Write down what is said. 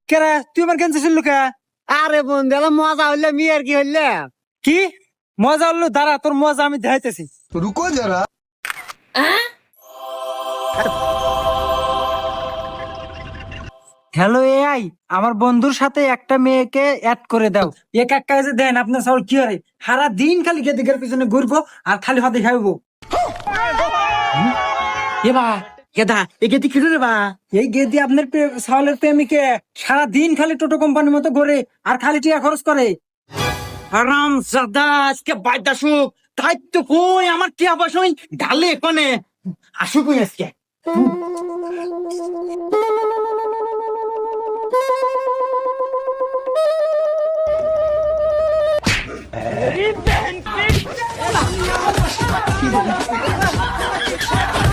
কেরা তুই আমার ক্যান্সার শুনলু কে? আরে বন্ধু মজা হইলে মেয়ের কি হইলে কি মজা হলো? দাঁড়া, তোর মজা আমি দেখাইতেছি। रुको जरा। হ্যালো এআই, আমার বন্ধুর সাথে একটা মেয়েকে অ্যাড করে দাও। এক এক কাজে দেন আপনার সব কি হয়, সারা দিন খালি গেদিকের পিছনে ঘুরবো আর খালি হাতে খাইবো। এবা গেদা এ গেদি কি রে বা এই গেদি আপনার সাওলের প্রেমিকে সারা দিন খালি টোটো কোম্পানির মতো ঘুরে আর খালি টাকা খরচ করে। আরাম জাদা আজকে বাইদা সুখ তাই তো কই আমার কি আবাস হই ঢালে কোনে আসুক আজকে बहन की